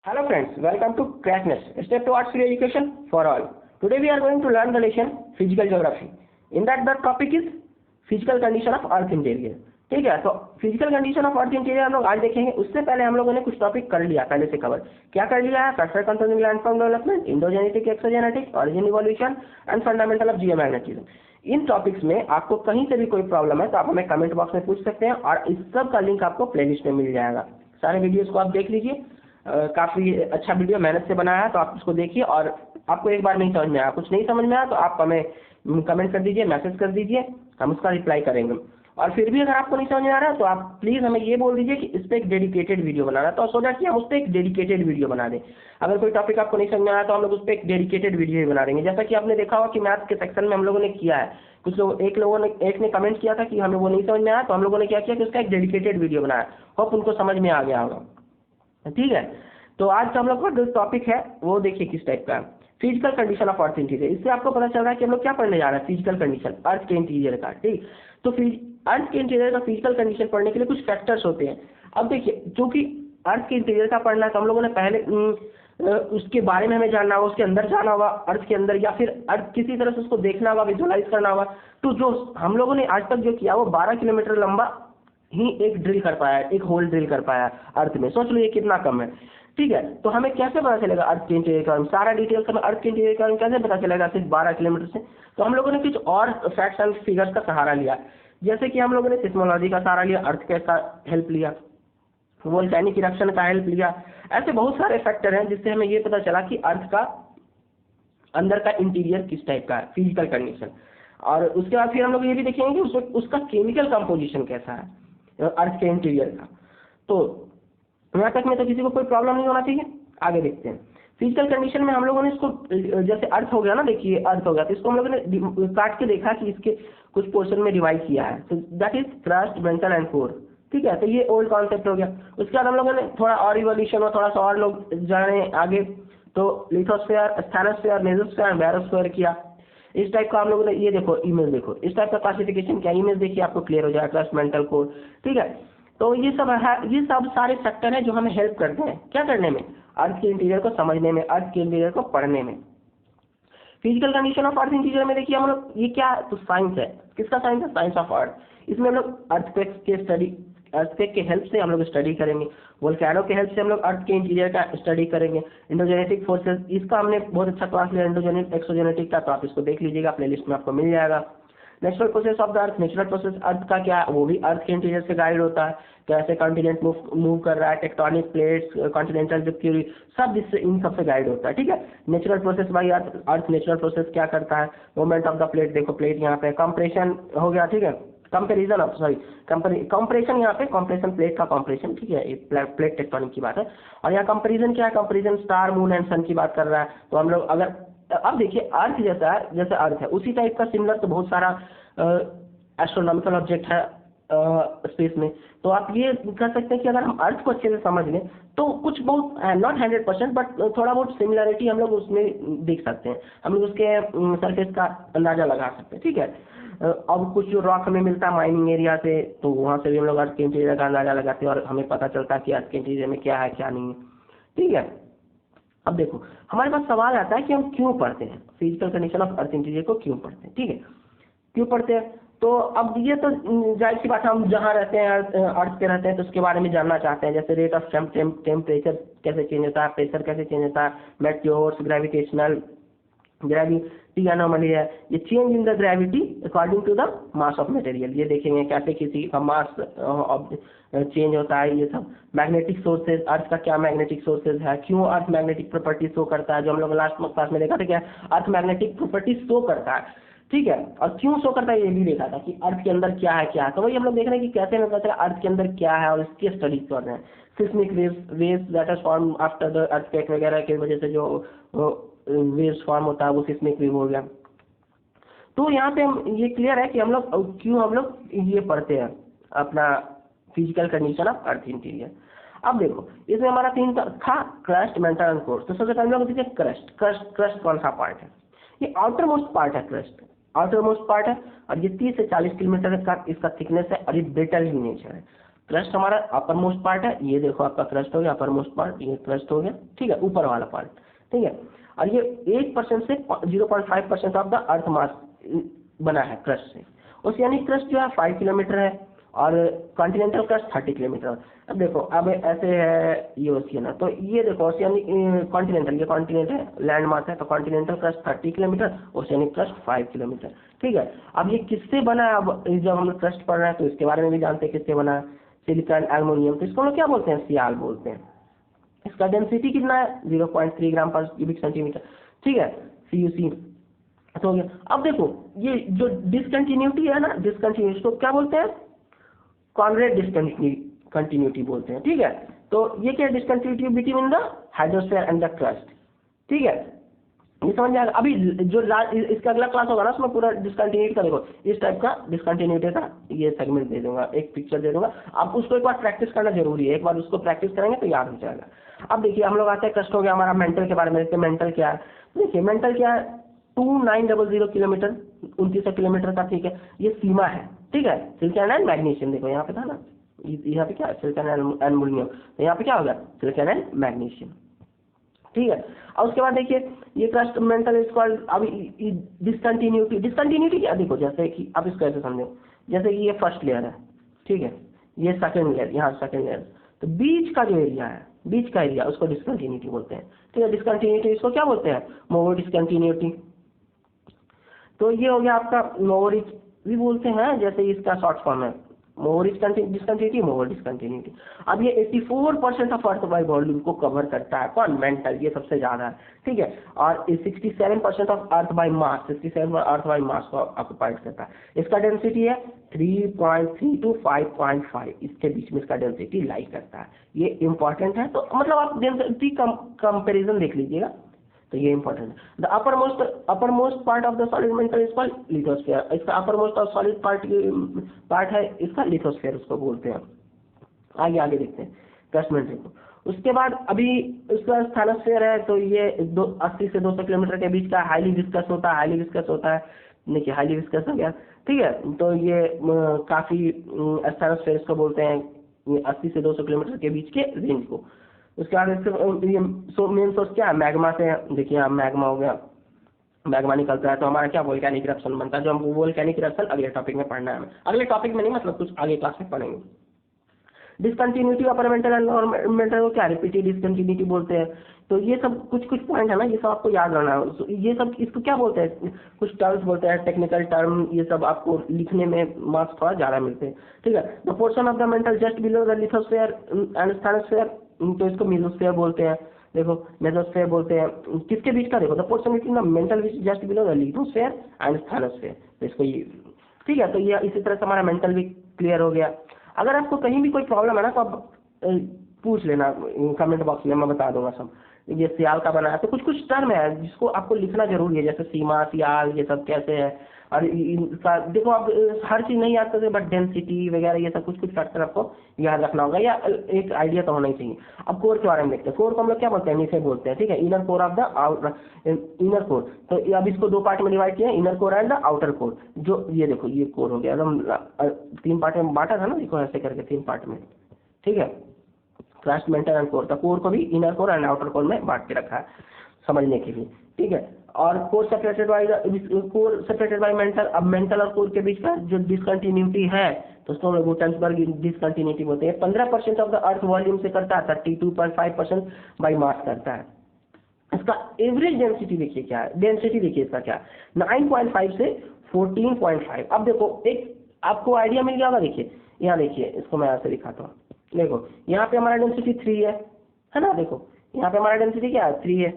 Hello friends, welcome to Crackness, a step towards free education for all. Today we are going to learn the lesson Physical Geography. In that the topic is Physical Condition of Earth Interior. ठीक है, तो physical condition of earth interior हम लोग आज देखेंगे। उससे पहले हम लोगों ने कुछ टॉपिक कर लिया पहले से कवर। क्या कर लिया है? Factor controlling landform development, endogenetic, exogenetic, origin evolution and fundamental of geomagnetism. इन टॉपिक्स में आपको कहीं से भी कोई प्रॉब्लम है तो आप हमें कमेंट बॉक्स में पूछ सकते हैं और इस सब का लिंक आपको प्लेलिस्ट में मिल जाएगा। सारे वीडियोस को आप देख लीजिए। काफ़ी अच्छा वीडियो मेहनत से बनाया है, तो आप उसको देखिए। और आपको एक बार नहीं समझ में आया, कुछ नहीं समझ में आया तो आप हमें कमेंट कर दीजिए, मैसेज कर दीजिए, हम उसका रिप्लाई करेंगे। और फिर भी अगर आपको नहीं समझ में आ रहा है तो आप प्लीज़ हमें ये बोल दीजिए कि इस पर एक डेडिकेटेड वीडियो बनाना है, तो सो दैट कि हम उस पर एक डेडिकेटेड वीडियो बना दें। अगर कोई टॉपिक आपको नहीं समझ में आया तो हम लोग उस पर एक डेडिकेटेड वीडियो ही बना देंगे। जैसा कि आपने देखा होगा कि मैथ के सेक्शन में हम लोगों ने किया है। कुछ लोग एक ने कमेंट किया था कि हमें वो नहीं समझ में आया, तो हम लोगों ने क्या किया कि उसका एक डेडिकेटेड वीडियो बनाया। होप उनको समझ में आ गया होगा। ठीक है, तो आज का हम लोग का जो टॉपिक है वो देखिए किस टाइप का है, physical condition of earth interior. इससे आपको पता चल रहा है कि हम लोग क्या पढ़ने जा रहे हैं, फिजिकल कंडीशन अर्थ के इंटीरियर का। ठीक, तो अर्थ के इंटीरियर का फिजिकल कंडीशन पढ़ने के लिए कुछ फैक्टर्स होते हैं। अब देखिए, क्योंकि अर्थ के इंटीरियर का पढ़ना है तो हम लोगों ने पहले उसके बारे में हमें जानना होगा, उसके अंदर जाना होगा अर्थ के अंदर, या फिर अर्थ किसी तरह से उसको देखना होगा, विजुअलाइज करना होगा। तो जो हम लोगों ने आज तक जो किया वो 12 किलोमीटर लंबा ही एक ड्रिल कर पाया, एक होल ड्रिल कर पाया अर्थ में। सोच लो ये कितना कम है। ठीक है, तो हमें कैसे पता चलेगा अर्थ के इंटीरियर के बारे में? सारा डिटेल्स हमें अर्थ के इंटीरियर के बारे में कैसे पता चलेगा सिर्फ 12 किलोमीटर से? तो हम लोगों ने कुछ और फैक्ट्स एंड फिगर्स का सहारा लिया, जैसे कि हम लोगों ने सिस्मोलॉजी का सहारा लिया, अर्थ का हेल्प लिया, वोल्केनिक इरप्शन का हेल्प लिया। ऐसे बहुत सारे फैक्टर हैं जिससे हमें ये पता चला कि अर्थ का अंदर का इंटीरियर किस टाइप का है, फिजिकल कंडीशन। और उसके बाद फिर हम लोग ये भी देखेंगे कि उसका केमिकल कंपोजिशन कैसा है अर्थ के इंटीरियर का। तो यहाँ तक में तो किसी को कोई प्रॉब्लम नहीं होना चाहिए। आगे देखते हैं फिजिकल कंडीशन में हम लोगों ने इसको, जैसे अर्थ हो गया ना, देखिए अर्थ हो गया, तो इसको हम लोगों ने काट के देखा कि इसके कुछ पोर्शन में डिवाइड किया है। तो that is crust, mental and core. ठीक है, तो ये ओल्ड कॉन्सेप्ट हो गया। उसके बाद हम लोगों ने थोड़ा और इवोल्यूशन और थोड़ा सा और लोग जाने आगे, तो लिथोस्फीयर, स्टेनोस्फीयर, मेसोस्फीयर, बैरोस्फीयर किया। इस टाइप का हम लोगों ने, ये देखो इमेज देखो, इस टाइप का क्लासिफिकेशन किया। इमेज देखिए आपको क्लियर हो जाएगा, क्रस्ट, मेंटल, कोर। ठीक है, तो ये सब है, ये सब सारे फैक्टर हैं जो हमें हेल्प करते हैं क्या करने में, अर्थ के इंटीरियर को समझने में, अर्थ के इंटीरियर को पढ़ने में। Physical condition of earth interior में देखिए हम लोग, ये क्या तो साइंस है। किसका साइंस है? Science of earth. इसमें हम लोग अर्थक्वेक के स्टडी, अर्थक्वेक के हेल्प से हम लोग स्टडी करेंगे, वोल्केनो के हेल्प से हम लोग अर्थ के इंटीरियर का स्टडी करेंगे, इंडोजेनेटिक फोर्सेस, इसका हमने बहुत अच्छा क्लास लिया इंडोजेनेटिक, एक्सोजेनेटिक का, तो आप इसको देख लीजिएगा, प्लेलिस्ट में आपको मिल जाएगा। Natural process of the earth, natural process earth का क्या, वो भी अर्थ के इंटीरियर से गाइड होता है। कैसे कॉन्टिनेंट मूव कर रहा है, टेक्टोनिक प्लेट्स, कॉन्टिनेंटल क्यूरी, सब इससे, इन सब से गाइड होता है। ठीक है, natural process by earth, earth natural process क्या करता है, मूवमेंट ऑफ द प्लेट, देखो प्लेट यहाँ पे कंप्रेशन हो गया। ठीक है, कंपेरिजन ऑफ, सॉरी कंप्रेशन, यहाँ पे कंप्रेशन, प्लेट का कंप्रेशन। ठीक है, प्लेट टेक्टोनिक की बात है। और यहाँ कंपेरिजन क्या है? कंपेरिजन स्टार, मून एंड सन की बात कर रहा है। तो हम लोग अगर अब देखिए अर्थ जैसा है, जैसे अर्थ है उसी टाइप का सिमिलर तो बहुत सारा एस्ट्रोनॉमिकल ऑब्जेक्ट है स्पेस में। तो आप ये कह सकते हैं कि अगर हम अर्थ को अच्छे से समझ लें तो कुछ बहुत, नॉट 100% बट थोड़ा बहुत सिमिलरिटी हम लोग उसमें देख सकते हैं, हम लोग उसके सरफेस का अंदाजा लगा सकते हैं। ठीक है, अब कुछ जो रॉक हमें मिलता है माइनिंग एरिया से, तो वहाँ से भी हम लोग अर्थ के इंटीरियर का अंदाजा लगाते हैं और हमें पता चलता है कि अर्थ के इंटीरियर में क्या है क्या नहीं है। ठीक है, अब देखो हमारे पास सवाल आता है कि हम क्यों पढ़ते हैं physical condition of earth interior को, क्यों पढ़ते हैं? ठीक है, क्यों पढ़ते हैं? तो अब ये तो जाहिर सी बात है, हम जहाँ रहते हैं अर्थ पे रहते हैं तो उसके बारे में जानना चाहते हैं। जैसे रेट ऑफ टेम्परेचर कैसे चेंज होता है, प्रेशर कैसे चेंज होता है, मेटियोर्स, ग्रेविटेशनल, ग्रेविटी एनोमली है, ये change in the gravity according to the mass of material, ये देखेंगे कैसे किसी का मास चेंज होता है। ये सब मैग्नेटिक सोर्सेज, अर्थ का क्या मैग्नेटिक सोर्सेज है, क्यों अर्थ मैग्नेटिक प्रॉपर्टी शो करता है, जो हम लोग लास्ट क्लास में देखा था क्या अर्थ मैग्नेटिक प्रॉपर्टी शो करता है। ठीक है, और क्यों शो करता है ये भी देखा था कि अर्थ के अंदर क्या है क्या है। तो वही हम लोग देख रहे हैं कि कैसे हमें पता चला अर्थ के अंदर क्या है और इसकी स्टडी कर रहे हैं। Seismic waves that is form after the earthquake वगैरह की वजह से जो वेव्स फॉर्म होता है वो सिस्मिक वेव हो गया। तो यहाँ पे हम ये क्लियर है कि हम लोग क्यों हम लोग ये पढ़ते हैं अपना physical condition of earth interior. अब देखो इसमें हमारा 3 था, क्रस्ट, मेंटल एंड कोर। तो सबसे पहले हम लोग देखिए क्रस्ट। क्रस्ट कौन सा पार्ट है? ये आउटर मोस्ट पार्ट है, क्रस्ट आउटर मोस्ट पार्ट है और ये 30 से 40 किलोमीटर का इसका थिकनेस है और ये ब्रिटल इन नेचर है। क्रस्ट हमारा अपर मोस्ट पार्ट है, ये देखो आपका क्रस्ट हो गया अपर मोस्ट पार्ट, ये क्रस्ट हो गया, ठीक है, ऊपर वाला पार्ट, ठीक है। और ये 8% से 0.5% ऑफ द अर्थ मास बना है क्रस्ट से। ओशियानिक क्रस्ट जो है 5 किलोमीटर है और कॉन्टिनेंटल क्रस्ट 30 किलोमीटर। अब देखो अब ऐसे है ये ओशियन है, तो ये देखो ओशियानिक कॉन्टिनेंटल, ये कॉन्टिनेंट है, लैंड मास है, तो continental crust 30 kilometre, oceanic crust 5 kilometre, ठीक है। अब ये किससे बना है, अब जब हम लोग क्रस्ट पढ़ रहे हैं तो इसके बारे में भी जानते हैं किससे बना है, सिलिकॉन एल्युमिनियम, तो इसको हम लोग क्या बोलते हैं, सियाल बोलते हैं। इसका डेंसिटी कितना है 0.3 ग्राम पर क्यूबिक सेंटीमीटर, ठीक है, CuC तो हो गया। अब देखो ये जो डिसकंटिन्यूटी है ना, डिसकंटिन्यूटी को क्या बोलते हैं, कॉनरेड डिसकंटिन्यूटी बोलते हैं, ठीक है। तो ये क्या discontinuity between the hydrosphere and the crust, ठीक है, ये समझ जाएगा। अभी जो इसका अगला क्लास होगा ना उसमें पूरा डिसकंटिन्यूटी का देखो इस टाइप का डिसकंटिन्यूटी का ये सेगमेंट दे दूंगा, एक पिक्चर दे दूंगा, आप उसको एक बार प्रैक्टिस करना जरूरी है, एक बार उसको प्रैक्टिस करेंगे तो याद हो जाएगा। अब देखिए हम लोग आते हैं क्रस्ट हो गया हमारा, मेंटल के बारे में देखते हैं। मेंटल क्या है, देखिए मेंटल क्या है, 2900 किलोमीटर, 2900 किलोमीटर का, ठीक है, ये सीमा है, ठीक है। सिलिकॉन एंड मैग्नीशियम, देखो यहाँ पे था ना, यहाँ पे क्या सिलिकॉन एंड एल्युमिनियम, तो यहाँ पे क्या होगा सिलिकॉन एंड मैग्नीशियम, ठीक है। और उसके बाद देखिए ये क्रस्ट मेंटल इसको अभी डिसकंटिन्यूटी क्या, देखो जैसे कि आप इसको ऐसे समझो, जैसे कि ये फर्स्ट लेयर है, ठीक है, ये सेकंड लेयर, यहाँ सेकंड लेयर, तो बीच का जो एरिया है, बीच का एरिया उसको डिसकंटिन्यूटी बोलते हैं, ठीक है। डिसकंटिन्यूटी इसको क्या बोलते हैं, मोवर डिसकंटिन्यूटी। तो ये हो गया आपका मोवरिच भी बोलते हैं, जैसे इसका शॉर्ट फॉर्म है मोवरिच डिसकंटिन्यूटी, मोवर डिसकंटिन्यूटी। अब ये 84% ऑफ अर्थ बाय वॉल्यूम को कवर करता है, कौन, मेंटल, ये सबसे ज्यादा है, ठीक है। और 67% of earth by mass, 67 earth by mass को ऑक्युपाइड करता है। इसका डेंसिटी है 3.3 to 5.5, इसके बीच में इसका डेंसिटी लाई करता है, ये इंपॉर्टेंट है। तो मतलब आप डेंसिटी कंपेरिजन देख लीजिएगा, तो ये इंपॉर्टेंट है। The uppermost part of the solid mantle is called lithosphere, इसका uppermost of solid part है इसका लिथोस्फीयर उसको बोलते हैं। आगे आगे देखते हैं क्रस्ट मेंटल को। उसके बाद अभी उसका स्थानोस्फीयर है, तो ये 80 से 200 किलोमीटर के बीच का हाईली विस्कस होता है, हाईली विस्कस होता है, देखिए हाईली विस्कस हो गया, ठीक है। तो ये काफी स्थानोस्फीयर इसको बोलते हैं 80 से 200 किलोमीटर के बीच के रेंज को। उसके बाद ये मेन सोर्स क्या है, मैग्मा से, देखिए यहाँ मैग्मा हो गया, मैग्मा निकलता है तो हमारा क्या वोल्केनिक इरप्शन बनता है, जो हमको वोल्केनिक इरप्शन अगले टॉपिक में पढ़ना है, हमें अगले टॉपिक में नहीं मतलब कुछ आगे क्लास में पढ़ेंगे। Discontinuity upper mantle and lower mental को क्या रिपीटेड डिसकंटिन्यूटी बोलते हैं। तो ये सब कुछ पॉइंट है ना, ये सब आपको याद रहना है। ये सब इसको क्या बोलते हैं, कुछ टर्म्स बोलते हैं, टेक्निकल टर्म, ये सब आपको लिखने में मार्क्स थोड़ा ज्यादा मिलते हैं, ठीक है। The portion of the mantle just below the lithosphere and asthenosphere, तो इसको मेसोस्फीयर बोलते हैं, देखो मेसोस्फीयर बोलते हैं, किसके बीच का, देखो the portion between the mantle which just below the lithosphere and asthenosphere, तो इसको ये, ठीक है। तो ये इसी तरह से हमारा मेंटल भी क्लियर हो गया। अगर आपको कहीं भी कोई प्रॉब्लम है ना तो आप पूछ लेना कमेंट बॉक्स में, मैं बता दूंगा सब। ये सियाल का बना है, तो कुछ टर्म है जिसको आपको लिखना जरूरी है, जैसे सीमा, सियाल, ये सब कैसे है, और इनका देखो आप हर चीज नहीं याद करते, बट डेंसिटी वगैरह ये सब कुछ फैक्टर आपको याद रखना होगा, या एक आइडिया तो होना ही चाहिए। अब कोर के बारे में देखते हैं। कोर को हम लोग क्या बोलते हैं, नीचे बोलते हैं, ठीक है, inner core of the inner core. तो अब इसको 2 पार्ट में डिवाइड किया, inner core and the outer core. जो ये देखो ये कोर हो गया, एकदम 3 पार्ट में बांटा था ना, देखो ऐसे करके 3 पार्ट में, ठीक है, क्रस्ट मेंटल एंड कोर। तो कोर को भी inner core and outer core में बांट के रखा है समझने के लिए, ठीक है। और कोर सेपरेटेड बाय मेंटल। अब मेंटल और कोर के बीच का जो डिसकंटिन्यूटी है तो उसको हम लोग गुटेन्सबर्ग डिसकंटिन्यूटी बोलते हैं। 15% ऑफ द अर्थ वॉल्यूम से करता है, 32.5% बाय मास करता है। इसका एवरेज डेंसिटी देखिए क्या है, डेंसिटी देखिए इसका क्या है, 9.5 से 14.5। अब देखो एक आपको आइडिया मिल गया होगा, देखिए यहाँ देखिए, इसको मैं यहाँ से दिखाता हूँ, देखो यहाँ पे हमारा डेंसिटी 3 है ना, देखो यहाँ पे हमारा डेंसिटी क्या है 3 है,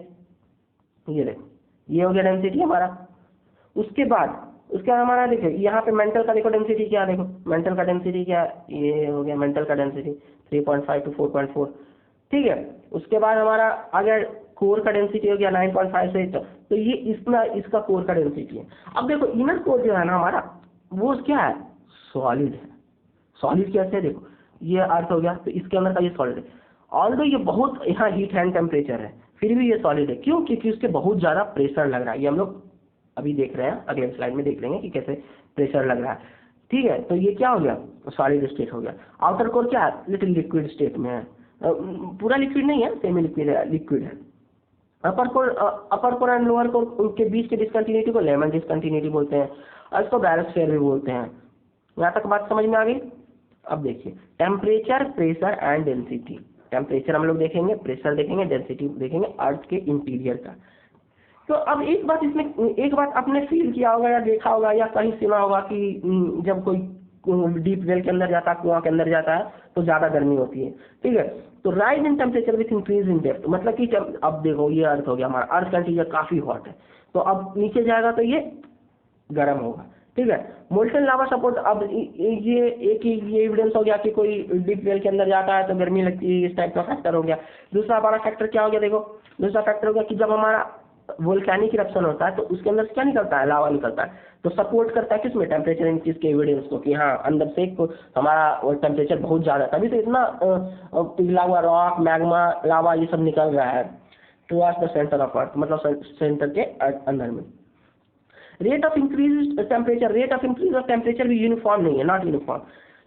ये देखो ये हो गया डेंसिटी हमारा। उसके बाद हमारा देखो यहाँ पे मेंटल का देखो डेंसिटी क्या है, देखो मेंटल का डेंसिटी क्या है, ये हो गया मेंटल का डेंसिटी 3.5 to 4.4, ठीक है। उसके बाद हमारा आ गया कोर का डेंसिटी हो गया 9.5 से, तो ये इसका कोर का डेंसिटी है। अब देखो इनर कोर जो है ना हमारा, वो क्या है, सॉलिड है। सॉलिड कैसे है, देखो ये अर्थ हो गया, तो इसके अंदर का ये सॉलिड है। ऑल्दो ये बहुत यहाँ हीट एंड टेम्परेचर है, फिर भी ये सॉलिड है, क्यों, क्योंकि उसके बहुत ज्यादा प्रेशर लग रहा है। ये हम लोग अभी देख रहे हैं, अगले स्लाइड में देख लेंगे कि कैसे प्रेशर लग रहा है। ठीक है। तो ये क्या हो गया, सॉलिड स्टेट हो गया। आउटर कोर क्या है, लिटिल लिक्विड स्टेट में है, पूरा लिक्विड नहीं है, सेमी लिक्विड है, लिक्विड है। अपर कोर एंड लोअर कोर उनके बीच के डिस्कंटिन्यूटी को लेमन डिस्कंटिन्यूटी बोलते हैं, और इसको बैरोस्फीयर भी बोलते हैं। यहाँ तक बात समझ में आ गई। अब देखिए temperature, pressure and density. Temperature हम लोग देखेंगे, प्रेशर देखेंगे, डेंसिटी देखेंगे अर्थ के इंटीरियर का। तो अब एक बात इसमें, एक बात आपने फील किया होगा या देखा होगा या कहीं सुना होगा कि जब कोई डीप वेल के अंदर जाता है, कुआं के अंदर जाता है, तो ज्यादा गर्मी होती है, ठीक है। तो rise in temperature with increase in depth, मतलब कि जब अब देखो ये अर्थ हो गया हमारा, अर्थ का इंटीरियर काफी हॉट है, तो अब नीचे जाएगा तो ये गर्म होगा, ठीक है। मोल्टन लावा सपोर्ट, अब ये एक ही ये एविडेंस हो गया कि कोई डीप वेल के अंदर जाता है तो गर्मी लगती है, इस टाइप का फैक्टर हो गया। दूसरा हमारा फैक्टर क्या हो गया, देखो दूसरा फैक्टर हो गया कि जब हमारा वोल्केनिक इरप्शन होता है तो उसके अंदर से क्या निकलता है, लावा निकलता है, तो सपोर्ट करता है किसमें, टेम्परेचर इंक्रीज के एविडेंस को, कि हाँ अंदर से हमारा टेम्परेचर बहुत ज्यादा, तभी तो इतना पिघला हुआ रॉक, मैग्मा, लावा ये सब निकल रहा है towards the centre of earth, मतलब सेंटर के अंदर में। Rate of increase temperature, rate of increase of temperature भी यूनिफॉर्म नहीं है, नॉट यूनिफॉर्म।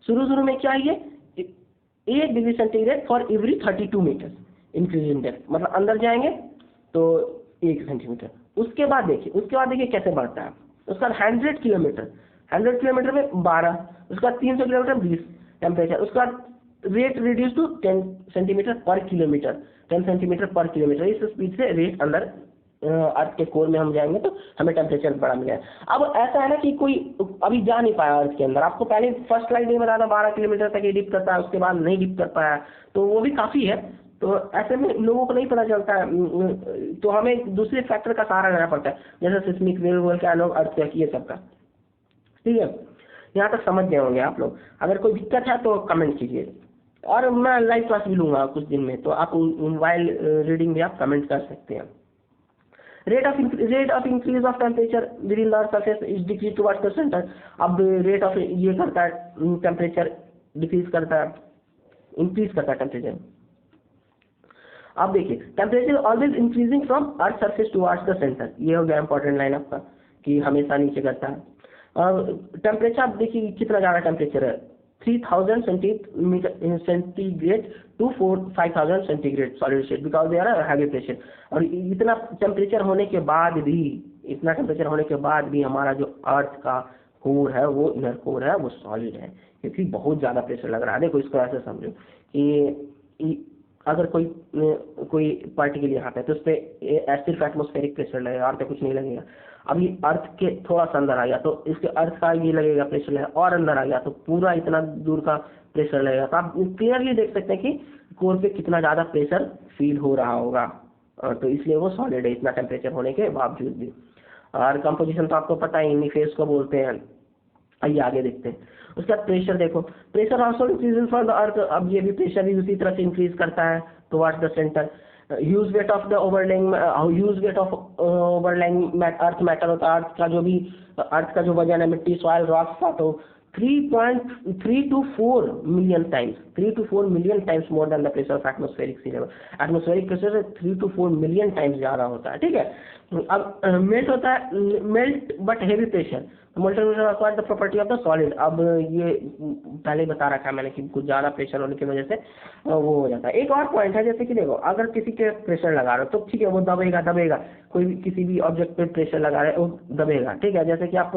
शुरू में क्या है, 1 degree centigrade for every 32 metre increase in depth, मतलब अंदर जाएंगे तो 1 सेंटीमीटर। उसके बाद देखिए कैसे बढ़ता है। उसका 100 किलोमीटर, 100 किलोमीटर में 12, उसका 300 किलोमीटर 20 टेम्परेचर, उसका रेट रिड्यूस टू 10 सेंटीमीटर पर किलोमीटर, 10 सेंटीमीटर पर किलोमीटर। इस स्पीड से रेट अंदर अर्थ के कोर में हम जाएंगे तो हमें टेम्परेचर बड़ा मिलेगा। अब ऐसा है ना कि कोई अभी जा नहीं पाया अर्थ के अंदर, आपको पहले फर्स्ट स्लाइड में बताया 12 किलोमीटर तक ये डिप करता है, उसके बाद नहीं डिप कर पाया, तो वो भी काफी है। तो ऐसे में लोगों को नहीं पता चलता है, तो हमें दूसरे फैक्टर का सहारा लेना पड़ता है, जैसे सिस्मिक वेव, वोल्केनो, अर्थक्वेक, ये सब का, ठीक है। यहाँ तक समझ गए होंगे आप लोग। अगर कोई दिक्कत है तो कमेंट कीजिए, और मैं लाइव क्लास भी लूंगा कुछ दिन में, तो आप मोबाइल रीडिंग भी आप कमेंट कर सकते हैं। Rate of increase of temperature with in the earth surface is decrease towards the centre. अब रेट ऑफ ये करता है, टेम्परेचर डिक्रीज करता है, इंक्रीज करता है टेम्परेचर। अब देखिए temperature always increasing from earth surface towards the centre, ये हो गया इंपॉर्टेंट लाइन आपका कि हमेशा नीचे करता है। और टेम्परेचर आप देखिए कितना ज़्यादा टेम्परेचर है, 3000 centigrade to 5000 centigrade solid state, because they are heavy pressure. और इतना टेम्परेचर होने के बाद भी हमारा जो अर्थ का कोर है, वो इनर कोर है, वो सॉलिड है, क्योंकि बहुत ज़्यादा प्रेशर लग रहा है। देखो इसको ऐसे समझो कि अगर कोई पार्टिकल यहाँ पे, तो उस पर सिर्फ एटमॉस्फेरिक प्रेशर लगेगा, और तो कुछ नहीं लगेगा। अब ये अर्थ के थोड़ा सा अंदर आ गया तो इसके अर्थ का ये लगेगा प्रेशर है, और अंदर आ गया तो पूरा इतना दूर का प्रेशर लगेगा। तो आप क्लियरली देख सकते हैं कि कोर पे कितना ज़्यादा प्रेशर फील हो रहा होगा, तो इसलिए वो सॉलिड है इतना टेम्परेचर होने के बावजूद भी। और कंपोजिशन तो आपको पता ही, फेस को बोलते हैं। आइए आगे देखते हैं। उसके बाद प्रेशर देखो, pressure also increases for the earth. अब ये भी प्रेशर भी उसी तरह से इंक्रीज करता है towards the centre. Huge weight of the overlying earth matter होता है, अर्थ का जो वजन है मिट्टी, सॉइल, रॉक्स का, तो 3 to 4 million times, 3 to 4 million times more than the pressure of atmospheric sea level। Atmospheric pressure से 3 to 4 million times ज़्यादा होता है, ठीक है। अब मेल्ट होता है, melt but heavy pressure, molten the property of the solid. अब ये पहले ही बता रखा है मैंने कि कुछ ज़्यादा प्रेशर होने की वजह से वो हो जाता है। एक और पॉइंट है, जैसे कि देखो अगर किसी के प्रेशर लगा रहे हो तो ठीक है, वो दबेगा, कोई भी किसी भी ऑब्जेक्ट पे प्रेशर लगा रहे हो वो दबेगा, ठीक है। जैसे कि आप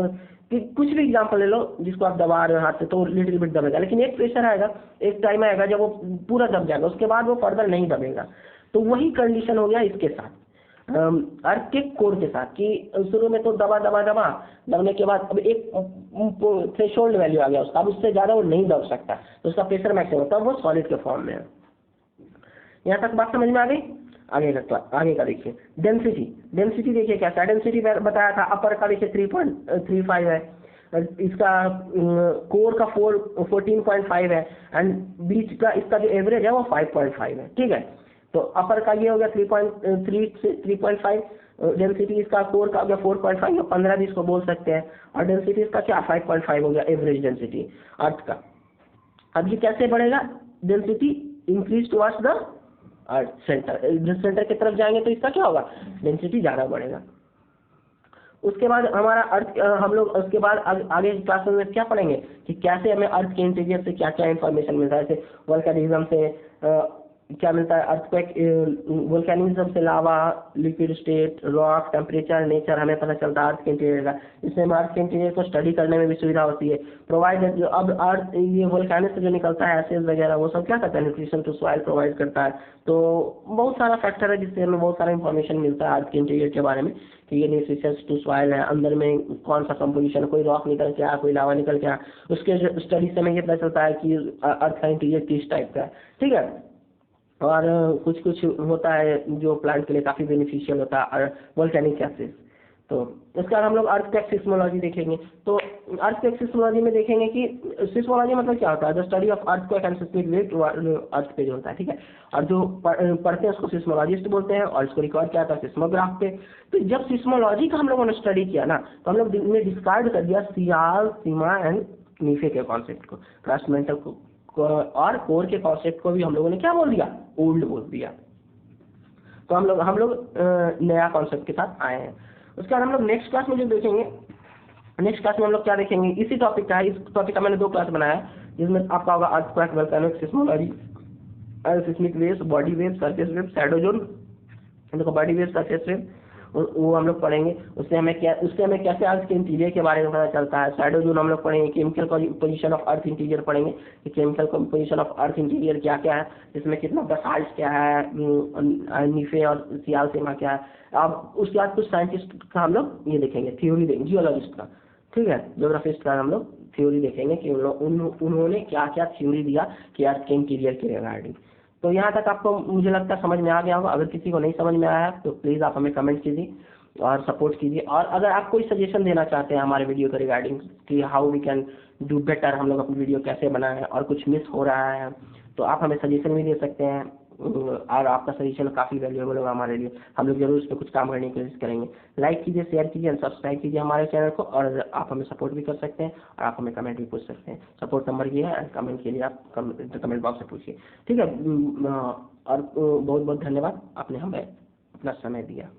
कुछ भी एग्जांपल ले लो जिसको आप दबा रहे हो हाथ से, तो लिटिल बिट दबेगा, लेकिन एक प्रेशर आएगा, एक टाइम आएगा जब वो पूरा दब जाएगा, उसके बाद वो फर्दर नहीं दबेगा। तो वही कंडीशन हो गया इसके साथ, अर्थ के कोर के साथ, कि शुरू में तो दबने के बाद अब एक थ्रेशोल्ड वैल्यू आ गया उसका, अब उससे ज़्यादा वो नहीं दब सकता, तो उसका प्रेशर मैक्सिमम होता है, वो सॉलिड के फॉर्म में है। यहाँ तक बात समझ में आ गई। आगे का देखिए डेंसिटी देखिए कैसा है। डेंसिटी बताया था, अपर का देखिए 3.35 है, इसका कोर का 14.5 है, एंड बीच का इसका जो एवरेज है वो 5.5 है, ठीक है। तो अपर का ये हो गया 3.3 से 3.5, डेंसिटी इसका कोर का हो गया 4.5 या 15 भी इसको बोल सकते हैं, और डेंसिटी इसका क्या 5.5 हो गया एवरेज डेंसिटी अर्थ का। अब ये कैसे बढ़ेगा, density increase towards the earth centre, centre की तरफ जाएंगे तो इसका क्या होगा, डेंसिटी ज़्यादा बढ़ेगा। उसके बाद हमारा अर्थ हम लोग उसके बाद आगे क्लास में क्या पढ़ेंगे कि कैसे हमें अर्थ के इंटीरियर से क्या क्या इन्फॉर्मेशन मिलता है, जैसे वोल्केनिज्म से क्या मिलता है, अर्थक्वेक, वोल्केनिज्म से lava, liquid state, rock, temperature, nature हमें पता चलता है अर्थ के इंटीरियर का। इससे हम अर्थ के इंटीरियर को स्टडी करने में भी सुविधा होती है। प्रोवाइड जो अब अर्थ ये वोल्केनिक से जो निकलता है एसिड वगैरह वो सब क्या करता है, न्यूट्रिशन टू सॉइल प्रोवाइड करता है। तो बहुत सारा फैक्टर है जिससे हमें बहुत सारा इन्फॉर्मेशन मिलता है अर्थ के इंटीरियर के बारे में कि ये न्यूट्रिशन टू सॉइल है, अंदर में कौन सा कंपोजिशन, कोई रॉक निकल के आया, कोई लावा निकल के आया, उसके स्टडी से हमें ये पता चलता है कि अर्थ का इंटीरियर किस टाइप का है। ठीक है, और कुछ कुछ होता है जो प्लांट के लिए काफ़ी बेनिफिशियल होता है वोल्केनिक गैसेस। तो इसके बाद हम लोग अर्थक्वेक सिस्मोलॉजी देखेंगे। तो अर्थक्वेक सिस्मोलॉजी में देखेंगे कि सिस्मोलॉजी मतलब क्या होता है, the study of earthquake and seismic wave earth पे जो होता है। ठीक है, और जो पढ़ते हैं उसको सिस्मोलॉजिस्ट बोलते हैं और इसको रिकॉर्ड किया था सिस्मोग्राफ पे। तो जब सिस्मोलॉजी का हम लोगों ने स्टडी किया ना तो हम लोग ने डिस्कार्ड कर दिया सियाल, सीमा एंड नीफे के कॉन्सेप्ट को, क्रस्ट को और कोर के कॉन्सेप्ट को भी हम लोगों ने क्या बोल दिया, ओल्ड बोल दिया। तो हम लोग नया कॉन्सेप्ट के साथ आए हैं। उसके बाद हम लोग नेक्स्ट क्लास में जो देखेंगे, नेक्स्ट क्लास में हम लोग क्या देखेंगे, इसी टॉपिक का है। इस टॉपिक का मैंने 2 क्लास बनाया है जिसमें आपका होगा earthquake, volcanic, seismology, seismic waves, body waves, surface waves, shadow zone, देखो बॉडी वेव्स, सरफेस वेव वो हम लोग पढ़ेंगे। उससे हमें कैसे अर्थ के इंटीरियर के बारे में पता चलता है। शैडो जोन हम लोग पढ़ेंगे, chemical position of earth interior पढ़ेंगे कि chemical position of earth interior क्या क्या है, इसमें कितना बसाल्ट क्या है, नीफे और सियाल सीमा क्या है। अब उसके बाद कुछ साइंटिस्ट का हम लोग ये देखेंगे, थ्योरी देखेंगे, जियोलॉजिस्ट का, ठीक है, ज्योग्राफिस्ट का हम लोग थ्योरी देखेंगे कि उन्होंने क्या क्या थ्योरी दिया कि अर्थ के इंटीरियर के रिगार्डिंग। तो यहाँ तक आपको मुझे लगता है समझ में आ गया होगा। अगर किसी को नहीं समझ में आया है तो प्लीज़ आप हमें कमेंट कीजिए और सपोर्ट कीजिए। और अगर आप कोई सजेशन देना चाहते हैं हमारे वीडियो के रिगार्डिंग कि how we can do better, हम लोग अपनी वीडियो कैसे बनाएं और कुछ मिस हो रहा है, तो आप हमें सजेशन भी दे सकते हैं। और आपका सजेशन काफ़ी वैल्यूएबल होगा हमारे लिए, हम लोग जरूर इस पर कुछ काम करने की कोशिश करेंगे। लाइक कीजिए, शेयर कीजिए, सब्सक्राइब कीजिए हमारे चैनल को, और आप हमें सपोर्ट भी कर सकते हैं और आप हमें कमेंट भी पूछ सकते हैं। सपोर्ट नंबर ये है, कमेंट के लिए आप कमेंट बॉक्स में पूछिए। ठीक है, और बहुत बहुत धन्यवाद, आपने हमें अपना समय दिया।